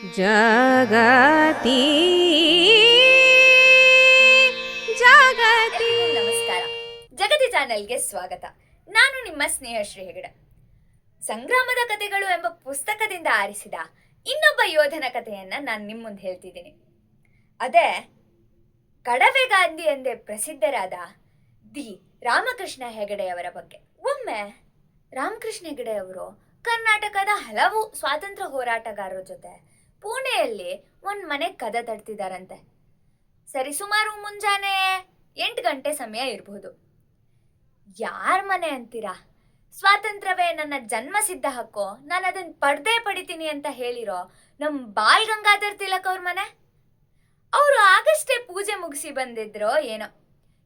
ಜಗತಿ ಜಗತಿ ನಮಸ್ಕಾರ. ಜಗತಿ ಚಾನೆಲ್ಗೆ ಸ್ವಾಗತ. ನಾನು ನಿಮ್ಮ ಸ್ನೇಹಶ್ರೀ ಹೆಗಡೆ. ಸಂಗ್ರಾಮದ ಕಥೆಗಳು ಎಂಬ ಪುಸ್ತಕದಿಂದ ಆರಿಸಿದ ಇನ್ನೊಬ್ಬ ಯೋಧನ ಕಥೆಯನ್ನ ನಾನು ನಿಮ್ಮ ಮುಂದೆ ಹೇಳ್ತಿದ್ದೀನಿ. ಅದೇ ಕಡವೆ ಗಾಂಧಿ ಎಂದೇ ಪ್ರಸಿದ್ಧರಾದ ದಿ ರಾಮಕೃಷ್ಣ ಹೆಗಡೆಯವರ ಬಗ್ಗೆ. ಒಮ್ಮೆ ರಾಮಕೃಷ್ಣ ಹೆಗಡೆಯವರು ಕರ್ನಾಟಕದ ಹಲವು ಸ್ವಾತಂತ್ರ್ಯ ಹೋರಾಟಗಾರರ ಜೊತೆ ಪುಣೆಯಲ್ಲಿ ಒಂದು ಮನೆ ಕದ ತಡ್ತಿದ್ದಾರಂತೆ. ಸರಿ ಸುಮಾರು ಮುಂಜಾನೆ 8 ಗಂಟೆ ಸಮಯ ಇರಬಹುದು. ಯಾರ ಮನೆ ಅಂತೀರಾ? ಸ್ವಾತಂತ್ರ್ಯವೇ ನನ್ನ ಜನ್ಮಸಿದ್ಧ ಹಕ್ಕೋ, ನಾನು ಅದನ್ನು ಪಡಿತೀನಿ ಅಂತ ಹೇಳಿರೋ ನಮ್ಮ ಬಾಲ್ ಗಂಗಾಧರ್ ತಿಲಕ್ ಅವ್ರ ಮನೆ. ಅವರು ಆಗಷ್ಟೇ ಪೂಜೆ ಮುಗಿಸಿ ಬಂದಿದ್ರೋ ಏನೋ,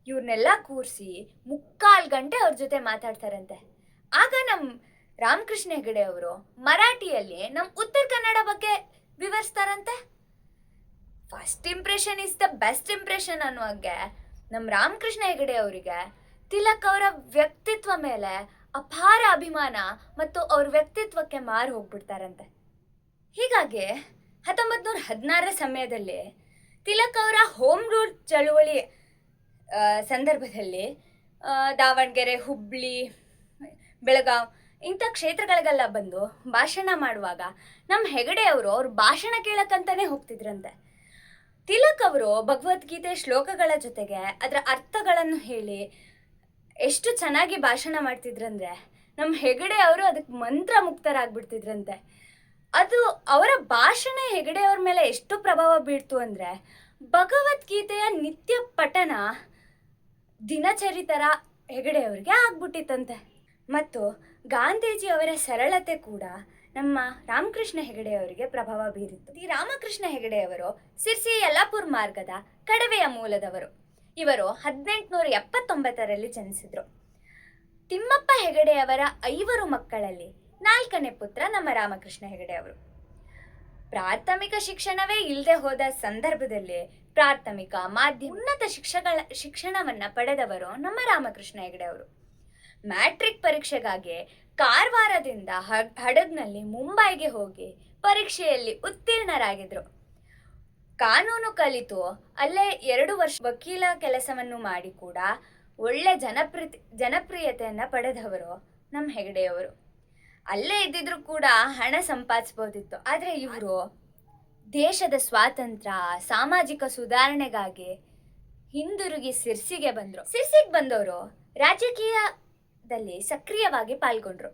ಇವ್ರನ್ನೆಲ್ಲ ಕೂರಿಸಿ 3/4 ಗಂಟೆ ಅವ್ರ ಜೊತೆ ಮಾತಾಡ್ತಾರಂತೆ. ಆಗ ನಮ್ಮ ರಾಮಕೃಷ್ಣ ಹೆಗಡೆ ಅವರು ಮರಾಠಿಯಲ್ಲಿ ನಮ್ಮ ಉತ್ತರ ಕನ್ನಡ ಬಗ್ಗೆ ವಿವರಿಸ್ತಾರಂತೆ. First impression is the best impression ಅನ್ನುವಾಗೆ ನಮ್ಮ ರಾಮಕೃಷ್ಣ ಹೆಗಡೆ ಅವರಿಗೆ ತಿಲಕ್ ಅವರ ವ್ಯಕ್ತಿತ್ವ ಮೇಲೆ ಅಪಾರ ಅಭಿಮಾನ ಮತ್ತು ಅವ್ರ ವ್ಯಕ್ತಿತ್ವಕ್ಕೆ ಮಾರು ಹೋಗ್ಬಿಡ್ತಾರಂತೆ. ಹೀಗಾಗಿ 1916 ಸಮಯದಲ್ಲಿ ತಿಲಕ್ ಅವರ ಹೋಮ್ ರೂಲ್ ಚಳುವಳಿ ಸಂದರ್ಭದಲ್ಲಿ ದಾವಣಗೆರೆ, ಹುಬ್ಳಿ, ಬೆಳಗಾವ್ ಇಂಥ ಕ್ಷೇತ್ರಗಳಿಗೆಲ್ಲ ಬಂದು ಭಾಷಣ ಮಾಡುವಾಗ ನಮ್ಮ ಹೆಗಡೆ ಅವರು ಅವ್ರ ಭಾಷಣ ಕೇಳಕ್ಕಂತಾನೆ ಹೋಗ್ತಿದ್ರಂತೆ. ತಿಲಕ್ ಅವರು ಭಗವದ್ಗೀತೆ ಶ್ಲೋಕಗಳ ಜೊತೆಗೆ ಅದರ ಅರ್ಥಗಳನ್ನು ಹೇಳಿ ಎಷ್ಟು ಚೆನ್ನಾಗಿ ಭಾಷಣ ಮಾಡ್ತಿದ್ರಂದ್ರೆ ನಮ್ಮ ಹೆಗಡೆ ಅವರು ಅದಕ್ಕೆ ಮಂತ್ರ ಮುಕ್ತರಾಗ್ಬಿಡ್ತಿದ್ರಂತೆ. ಅದು ಅವರ ಭಾಷಣ ಹೆಗಡೆ ಅವ್ರ ಮೇಲೆ ಎಷ್ಟು ಪ್ರಭಾವ ಬೀರ್ತು ಅಂದರೆ ಭಗವದ್ಗೀತೆಯ ನಿತ್ಯ ಪಠನ ದಿನಚರಿ ಥರ ಹೆಗಡೆ ಅವ್ರಿಗೆ ಆಗ್ಬಿಟ್ಟಿತ್ತಂತೆ. ಮತ್ತು ಗಾಂಧೀಜಿ ಅವರ ಸರಳತೆ ಕೂಡ ನಮ್ಮ ರಾಮಕೃಷ್ಣ ಹೆಗಡೆ ಅವರಿಗೆ ಪ್ರಭಾವ ಬೀರಿತ್ತು. ಈ ರಾಮಕೃಷ್ಣ ಹೆಗಡೆಯವರು ಸಿರ್ಸಿ ಯಲ್ಲಾಪುರ ಮಾರ್ಗದ ಕಡವೆಯ ಮೂಲದವರು. ಇವರು 1879ರಲ್ಲಿ ಜನಿಸಿದ್ರು. ತಿಮ್ಮಪ್ಪ ಹೆಗಡೆಯವರ 5 ಮಕ್ಕಳಲ್ಲಿ 4ನೇ ಪುತ್ರ ನಮ್ಮ ರಾಮಕೃಷ್ಣ ಹೆಗಡೆ ಅವರು. ಪ್ರಾಥಮಿಕ ಶಿಕ್ಷಣವೇ ಇಲ್ಲದೆ ಹೋದ ಸಂದರ್ಭದಲ್ಲಿ ಪ್ರಾಥಮಿಕ, ಮಾಧ್ಯಮ, ಉನ್ನತ ಶಿಕ್ಷಣವನ್ನ ಪಡೆದವರು ನಮ್ಮ ರಾಮಕೃಷ್ಣ ಹೆಗಡೆ ಅವರು. ಮ್ಯಾಟ್ರಿಕ್ ಪರೀಕ್ಷೆಗಾಗಿ ಕಾರವಾರದಿಂದ ಹಡಗ್ನಲ್ಲಿ ಮುಂಬೈಗೆ ಹೋಗಿ ಪರೀಕ್ಷೆಯಲ್ಲಿ ಉತ್ತೀರ್ಣರಾಗಿದ್ರು. ಕಾನೂನು ಕಲಿತು ಅಲ್ಲೇ 2 ವರ್ಷ ವಕೀಲ ಕೆಲಸವನ್ನು ಮಾಡಿ ಕೂಡ ಒಳ್ಳೆ ಜನಪ್ರಿಯತೆಯನ್ನು ಪಡೆದವರು ನಮ್ಮ ಹೆಗಡೆಯವರು. ಅಲ್ಲೇ ಇದ್ದಿದ್ರು ಕೂಡ ಹಣ ಸಂಪಾದಿಸ್ಬೋದಿತ್ತು. ಆದರೆ ಇವರು ದೇಶದ ಸ್ವಾತಂತ್ರ್ಯ, ಸಾಮಾಜಿಕ ಸುಧಾರಣೆಗಾಗಿ ಹಿಂದಿರುಗಿ ಸಿರ್ಸಿಗೆ ಬಂದರು. ಸಿರ್ಸಿಗೆ ಬಂದವರು ರಾಜಕೀಯದಲ್ಲಿ ಸಕ್ರಿಯವಾಗಿ ಪಾಲ್ಗೊಂಡ್ರು.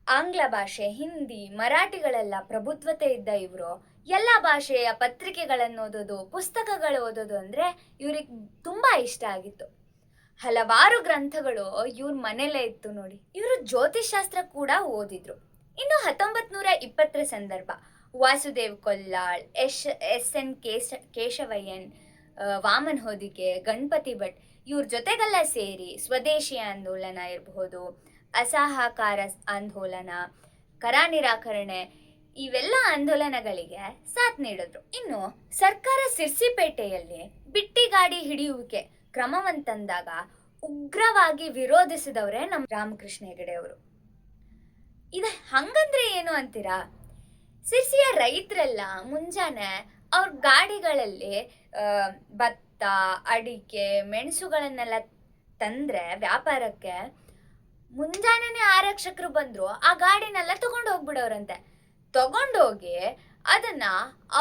ಆಂಗ್ಲ ಭಾಷೆ, ಹಿಂದಿ, ಮರಾಠಿಗಳೆಲ್ಲ ಪ್ರಭುತ್ವತೆ ಇದ್ದ ಇವರು ಎಲ್ಲ ಭಾಷೆಯ ಪತ್ರಿಕೆಗಳನ್ನು ಓದೋದು, ಪುಸ್ತಕಗಳು ಓದೋದು ಅಂದರೆ ಇವ್ರಿಗೆ ತುಂಬ ಇಷ್ಟ ಆಗಿತ್ತು. ಹಲವಾರು ಗ್ರಂಥಗಳು ಇವ್ರ ಮನೇಲೇ ಇತ್ತು ನೋಡಿ. ಇವರು ಜ್ಯೋತಿಷಾಸ್ತ್ರ ಕೂಡ ಓದಿದ್ರು. ಇನ್ನು 1920ರ ಸಂದರ್ಭ ವಾಸುದೇವ್ ಕೊಲ್ಲಾಳ್, ಎಸ್.ಎನ್. ಕೇಶವಯ್ಯನ್, ವಾಮನ್ ಹೊದಿಕೆ, ಗಣಪತಿ ಭಟ್ ಇವ್ರ ಜೊತೆಗೆಲ್ಲ ಸೇರಿ ಸ್ವದೇಶಿ ಆಂದೋಲನ ಇರಬಹುದು, ಅಸಹಕಾರ ಆಂದೋಲನ, ಕರ ನಿರಾಕರಣೆ ಇವೆಲ್ಲ ಆಂದೋಲನಗಳಿಗೆ ಸಾಥ್ ನೀಡಿದ್ರು. ಇನ್ನು ಸರ್ಕಾರ ಸಿರ್ಸಿಪೇಟೆಯಲ್ಲಿ ಬಿಟ್ಟಿ ಗಾಡಿ ಹಿಡಿಯುವಿಕೆ ಕ್ರಮವಂತಂದಾಗ ಉಗ್ರವಾಗಿ ವಿರೋಧಿಸಿದವರೇ ನಮ್ಮ ರಾಮಕೃಷ್ಣ ಹೆಗಡೆ ಅವರು. ಇದು ಹಂಗಂದ್ರೆ ಏನು ಅಂತೀರಾ? ಸಿರ್ಸಿಯ ರೈತರೆಲ್ಲ ಮುಂಜಾನೆ ಅವ್ರ ಗಾಡಿಗಳಲ್ಲಿ ಭತ್ತ, ಅಡಿಕೆ, ಮೆಣಸುಗಳನ್ನೆಲ್ಲ ತಂದ್ರೆ ವ್ಯಾಪಾರಕ್ಕೆ ಮುಂಜಾನೆ ಆರಕ್ಷಕರು ಬಂದ್ರು ಆ ಗಾಡಿನೆಲ್ಲ ತಗೊಂಡು ಹೋಗ್ಬಿಡೋರಂತೆ. ತಗೊಂಡೋಗಿ ಅದನ್ನ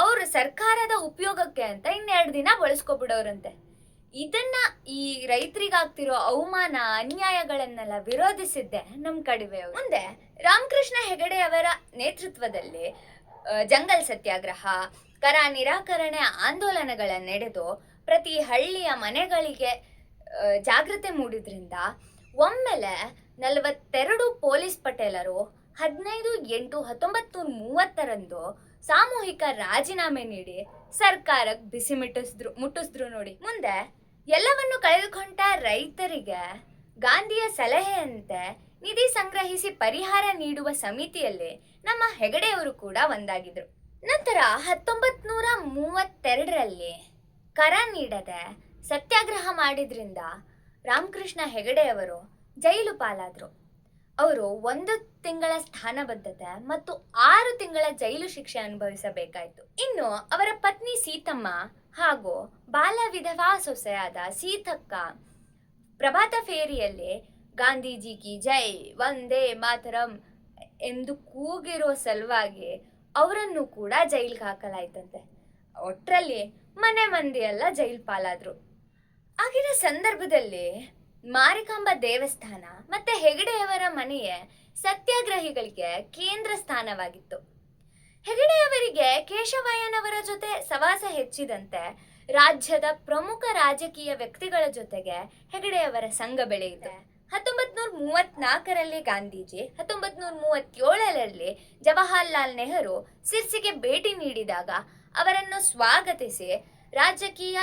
ಅವ್ರ ಸರ್ಕಾರದ ಉಪಯೋಗಕ್ಕೆ ಅಂತ 2 ದಿನ ಬಳಸ್ಕೊಬಿಡೋರಂತೆ. ಇದನ್ನ ಈ ರೈತರಿಗಾಗ್ತಿರೋ ಅವಮಾನ, ಅನ್ಯಾಯಗಳನ್ನೆಲ್ಲ ವಿರೋಧಿಸಿದ್ದೆ ನಮ್ಮ ಕಡಿವೆಯವರು. ಮುಂದೆ ರಾಮಕೃಷ್ಣ ಹೆಗಡೆ ಅವರ ನೇತೃತ್ವದಲ್ಲಿ ಜಂಗಲ್ ಸತ್ಯಾಗ್ರಹ, ಕರ ನಿರಾಕರಣೆ ಆಂದೋಲನಗಳ ನಡೆದು ಪ್ರತಿ ಹಳ್ಳಿಯ ಮನೆಗಳಿಗೆ ಜಾಗೃತಿ ಮೂಡಿದ್ರಿಂದ ಒಮ್ಮೆಲೆ 42 ಪೊಲೀಸ್ ಪಟೇಲರು 15/8/1930 ಸಾಮೂಹಿಕ ರಾಜೀನಾಮೆ ನೀಡಿ ಸರ್ಕಾರಕ್ಕೆ ಬಿಸಿ ಮುಟ್ಟಿಸಿದ್ರು ನೋಡಿ. ಮುಂದೆ ಎಲ್ಲವನ್ನು ಕಳೆದುಕೊಂಡ ರೈತರಿಗೆ ಗಾಂಧಿಯ ಸಲಹೆಯಂತೆ ನಿಧಿ ಸಂಗ್ರಹಿಸಿ ಪರಿಹಾರ ನೀಡುವ ಸಮಿತಿಯಲ್ಲಿ ನಮ್ಮ ಹೆಗಡೆಯವರು ಕೂಡ ಒಂದಾಗಿದ್ರು. ನಂತರ 1932ರಲ್ಲಿ ಕರ ನೀಡದೆ ಸತ್ಯಾಗ್ರಹ ಮಾಡಿದ್ರಿಂದ ರಾಮಕೃಷ್ಣ ಹೆಗಡೆಯವರು ಜೈಲು ಪಾಲಾದ್ರು. ಅವರು 1 ತಿಂಗಳ ಸ್ಥಾನಬದ್ಧತೆ ಮತ್ತು 6 ತಿಂಗಳ ಜೈಲು ಶಿಕ್ಷೆ ಅನುಭವಿಸಬೇಕಾಯಿತು. ಇನ್ನು ಅವರ ಪತ್ನಿ ಸೀತಮ್ಮ ಹಾಗೂ ಬಾಲ ವಿಧವಾ ಸೊಸೆಯಾದ ಸೀತಕ್ಕ ಪ್ರಭಾತ ಫೇರಿಯಲ್ಲಿ ಗಾಂಧೀಜಿ ಕಿ ಜೈ, ವಂದೇ ಮಾತರಂ ಎಂದು ಕೂಗಿರೋ ಸಲುವಾಗಿ ಅವರನ್ನು ಕೂಡ ಜೈಲಿಗೆ ಹಾಕಲಾಯ್ತಂತೆ. ಒಟ್ರಲ್ಲಿ ಮನೆ ಮಂದಿ ಎಲ್ಲ ಜೈಲ್ ಪಾಲಾದ್ರು. ಆಗಿನ ಸಂದರ್ಭದಲ್ಲಿ ಮಾರಿಕಾಂಬ ದೇವಸ್ಥಾನ ಮತ್ತೆ ಹೆಗಡೆಯವರ ಮನೆಯೇ ಸತ್ಯಾಗ್ರಹಿಗಳಿಗೆ ಕೇಂದ್ರ ಸ್ಥಾನವಾಗಿತ್ತು. ಹೆಗಡೆಯವರಿಗೆ ಕೇಶವಯ್ಯನವರ ಜೊತೆ ಸವಾಸ ಹೆಚ್ಚಿದಂತೆ ರಾಜ್ಯದ ಪ್ರಮುಖ ರಾಜಕೀಯ ವ್ಯಕ್ತಿಗಳ ಜೊತೆಗೆ ಹೆಗಡೆಯವರ ಸಂಘ ಬೆಳೆಯಿತು. 1934ರಲ್ಲಿ ಗಾಂಧೀಜಿ, 1937ರಲ್ಲಿ ಜವಾಹರ್ಲಾಲ್ ನೆಹರು ಸಿರ್ಸಿಗೆ ಭೇಟಿ ನೀಡಿದಾಗ ಅವರನ್ನು ಸ್ವಾಗತಿಸಿ ರಾಜಕೀಯ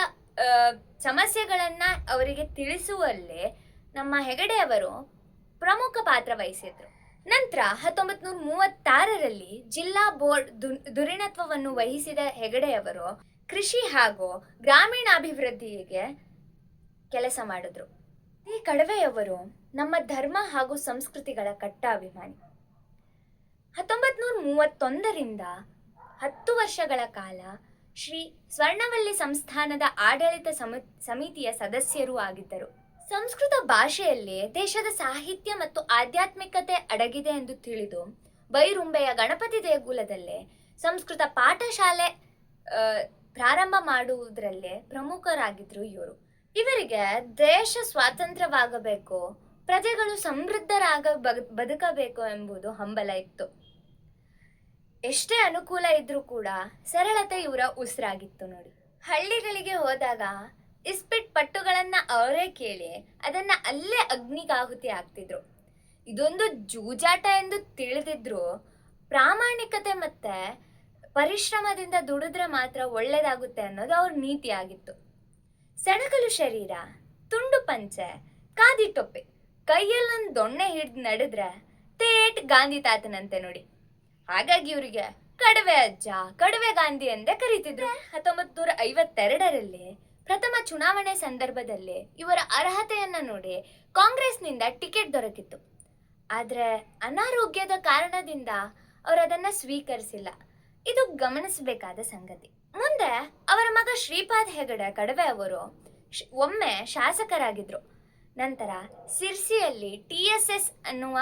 ಸಮಸ್ಯೆಗಳನ್ನ ಅವರಿಗೆ ತಿಳಿಸುವಲ್ಲಿ ನಮ್ಮ ಹೆಗಡೆಯವರು ಪ್ರಮುಖ ಪಾತ್ರ ವಹಿಸಿದ್ರು. ನಂತರ 1936ರಲ್ಲಿ ಜಿಲ್ಲಾ ಬೋರ್ಡ್ ಧುರೀಣತ್ವವನ್ನು ವಹಿಸಿದ ಹೆಗಡೆಯವರು ಕೃಷಿ ಹಾಗೂ ಗ್ರಾಮೀಣಾಭಿವೃದ್ಧಿಗೆ ಕೆಲಸ ಮಾಡಿದ್ರು. ಈ ಕಡವೆಯವರು ನಮ್ಮ ಧರ್ಮ ಹಾಗೂ ಸಂಸ್ಕೃತಿಗಳ ಕಟ್ಟ ಅಭಿಮಾನಿ. 1931ರಿಂದ 10 ವರ್ಷಗಳ ಕಾಲ ಶ್ರೀ ಸ್ವರ್ಣವಲ್ಲಿ ಸಂಸ್ಥಾನದ ಆಡಳಿತ ಸಮಿತಿಯ ಸದಸ್ಯರೂ ಆಗಿದ್ದರು. ಸಂಸ್ಕೃತ ಭಾಷೆಯಲ್ಲಿ ದೇಶದ ಸಾಹಿತ್ಯ ಮತ್ತು ಆಧ್ಯಾತ್ಮಿಕತೆ ಅಡಗಿದೆ ಎಂದು ತಿಳಿದು ಬೈರುಂಬೆಯ ಗಣಪತಿ ದೇಗುಲದಲ್ಲೇ ಸಂಸ್ಕೃತ ಪಾಠಶಾಲೆ ಪ್ರಾರಂಭ ಮಾಡುವುದರಲ್ಲೇ ಪ್ರಮುಖರಾಗಿದ್ರು ಇವರು. ಇವರಿಗೆ ದೇಶ ಸ್ವಾತಂತ್ರ್ಯವಾಗಬೇಕು, ಪ್ರಜೆಗಳು ಬದುಕಬೇಕು ಎಂಬುದು ಹಂಬಲ ಇತ್ತು. ಎಷ್ಟೇ ಅನುಕೂಲ ಇದ್ರೂ ಕೂಡ ಸರಳತೆ ಇವರ ಉಸಿರಾಗಿತ್ತು ನೋಡಿ. ಹಳ್ಳಿಗಳಿಗೆ ಹೋದಾಗ ಇಸ್ಪಿಟ್ ಪಟ್ಟುಗಳನ್ನ ಅವರೇ ಕೇಳಿ ಅದನ್ನ ಅಲ್ಲೇ ಅಗ್ನಿಗಾಹುತಿ ಆಗ್ತಿದ್ರು. ಇದೊಂದು ಜೂಜಾಟ ಎಂದು ತಿಳಿದಿದ್ರು ಪ್ರಾಮಾಣಿಕತೆ ಮತ್ತೆ ಪರಿಶ್ರಮದಿಂದ ದುಡಿದ್ರೆ ಮಾತ್ರ ಒಳ್ಳೇದಾಗುತ್ತೆ ಅನ್ನೋದು ಅವ್ರ ನೀತಿ ಆಗಿತ್ತು. ಸೆಣಗಲು ಶರೀರ, ತುಂಡು ಪಂಚೆ, ಖಾದಿ ಟೊಪ್ಪೆ, ಕೈಯಲ್ಲೊಂದು ದೊಣ್ಣೆ ಹಿಡಿದು ನಡೆದ್ರೆ ತೇಟ್ ಗಾಂಧಿ ತಾತನಂತೆ ನೋಡಿ. ಹಾಗಾಗಿ ಇವರಿಗೆ ಕಡವೆ ಅಜ್ಜ, ಕಡವೆ ಗಾಂಧಿ ಎಂದೇ ಕರೀತಿದ್ರು. 1952ರಲ್ಲಿ ಪ್ರಥಮ ಚುನಾವಣೆ ಸಂದರ್ಭದಲ್ಲಿ ಇವರ ಅರ್ಹತೆಯನ್ನ ನೋಡಿ ಕಾಂಗ್ರೆಸ್ನಿಂದ ಟಿಕೆಟ್ ದೊರಕಿತ್ತು. ಆದ್ರೆ ಅನಾರೋಗ್ಯದ ಕಾರಣದಿಂದ ಅವರು ಅದನ್ನ ಸ್ವೀಕರಿಸಿಲ್ಲ. ಇದು ಗಮನಿಸಬೇಕಾದ ಸಂಗತಿ. ಮುಂದೆ ಅವರ ಮಗ ಶ್ರೀಪಾದ್ ಹೆಗಡೆ ಕಡವೆ ಅವರು ಒಮ್ಮೆ ಶಾಸಕರಾಗಿದ್ರು. ನಂತರ ಸಿರ್ಸಿಯಲ್ಲಿ TSS ಅನ್ನುವ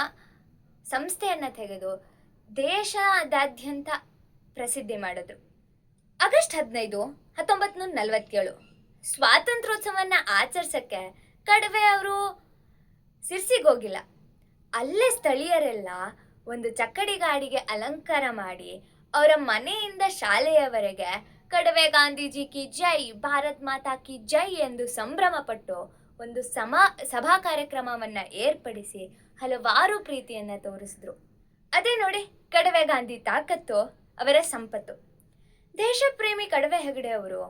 ಸಂಸ್ಥೆಯನ್ನ ತೆಗೆದು ದೇಶದಾದ್ಯಂತ ಪ್ರಸಿದ್ಧಿ ಮಾಡಿದ್ರು. ಆಗಸ್ಟ್ 15, 1947 ಸ್ವಾತಂತ್ರ್ಯೋತ್ಸವನ್ನ ಆಚರಿಸಕ್ಕೆ ಕಡವೆ ಅವರು ಸಿರ್ಸಿಗೋಗಿಲ್ಲ. ಅಲ್ಲೇ ಸ್ಥಳೀಯರೆಲ್ಲ ಒಂದು ಚಕ್ಕಡಿ ಗಾಡಿಗೆ ಅಲಂಕಾರ ಮಾಡಿ ಅವರ ಮನೆಯಿಂದ ಶಾಲೆಯವರೆಗೆ ಕಡವೆ ಗಾಂಧೀಜಿ ಕಿ ಜೈ, ಭಾರತ್ ಮಾತಾ ಕಿ ಜೈ ಎಂದು ಸಂಭ್ರಮಪಟ್ಟು ಒಂದು ಸಭಾ ಕಾರ್ಯಕ್ರಮವನ್ನ ಏರ್ಪಡಿಸಿ ಹಲವಾರು ಪ್ರೀತಿಯನ್ನ ತೋರಿಸಿದ್ರು. ಅದೇ ನೋಡಿ ಕಡವೆ ಗಾಂಧಿ ತಾಕತ್ತು, ಅವರ ಸಂಪತ್ತು. ದೇಶಪ್ರೇಮಿ ಕಡವೆ ಹೆಗಡೆ ಅವರು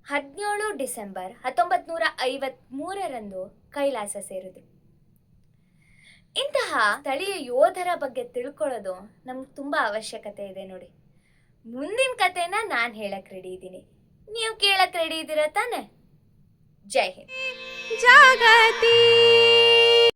17 ಡಿಸೆಂಬರ್ 1953ರಂದು ಕೈಲಾಸ ಸೇರಿದ್ರು. ಇಂತಹ ಸ್ಥಳೀಯ ಯೋಧರ ಬಗ್ಗೆ ತಿಳ್ಕೊಳ್ಳೋದು ನಮ್ಗೆ ತುಂಬಾ ಅವಶ್ಯಕತೆ ಇದೆ ನೋಡಿ. ಮುಂದಿನ ಕಥೆನ ನಾನು ಹೇಳಕ್ ರೆಡಿ ಇದ್ದೀನಿ, ನೀವು ಕೇಳಕ್ ರೆಡಿ ಇದ್ದೀರಾ ತಾನೆ? ಜೈ ಹಿಂದ್. ಜಾಗತಿ